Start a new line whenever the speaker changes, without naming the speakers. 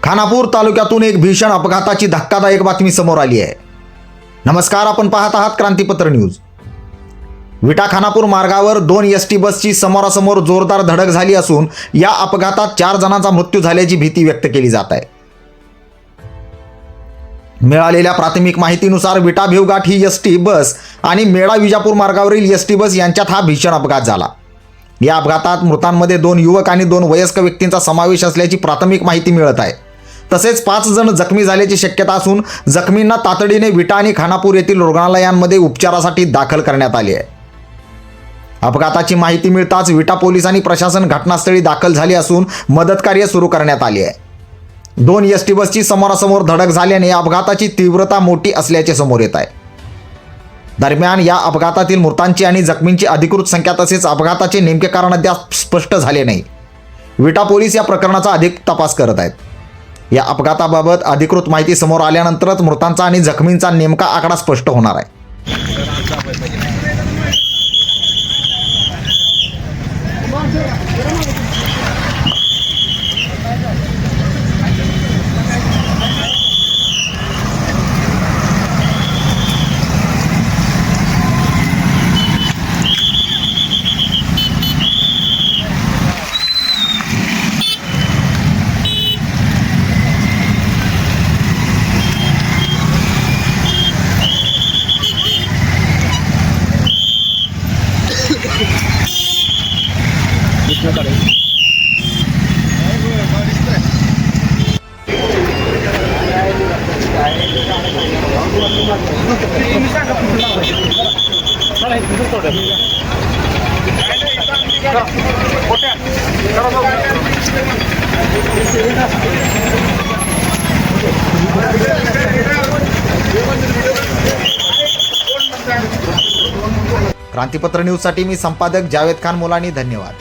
खानापूर तालुक्यातून एक भीषण अपघाताची धक्कादायक बातमी समोर आली आहे। नमस्कार, आपण पाहत आहात क्रांतीपत्र न्यूज। विटा खानापूर मार्गावर 2 एसटी बसची समोरासमोर जोरदार धडक झाली असून या अपघातात 4 जणांचा मृत्यू झाल्याची भीती व्यक्त केली जात आहे। मिळालेल्या प्राथमिक माहितीनुसार विटा भिवघाट ही एसटी बस आणि मेळा विजापूर मार्गावरील एसटी बस यांच्यात हा भीषण अपघात झाला। या अपघातात मृतांमध्ये 2 युवक आणि 2 वयस्क व्यक्तींचा समावेश असल्याची प्राथमिक माहिती मिळत आहे। तसेच 5 जण जखमी झाल्याची शक्यता असून जखमींना तातडीने विटा आणि खानापूर येथील रुग्णालयांमध्ये उपचारासाठी दाखल करण्यात आले आहे। अपघाताची माहिती मिळताच विटा पोलीस आणि प्रशासन घटनास्थळी दाखल झाले असून मदत कार्य सुरू करण्यात आले आहे। 2 एसटी बसची समोरासमोर धडक झाल्याने अपघाताची तीव्रता मोठी असल्याचे समोर येत आहे। दरम्यान या अपघातातील मृतांची आणि जखमींची अधिकृत संख्या तसेच अपघाताचे नेमके कारण अद्याप स्पष्ट झाले नाही। विटा पोलीस या प्रकरणाचा अधिक तपास करत आहेत। या अपघाताबाबत अधिकृत माहिती समोर आल्यानंतरच मृतांचा आणि जखमींचा नेमका आकडा स्पष्ट होणार आहे। क्रांतीपत्र न्यूज साठी मी संपादक जावेद खान मुलानी, धन्यवाद।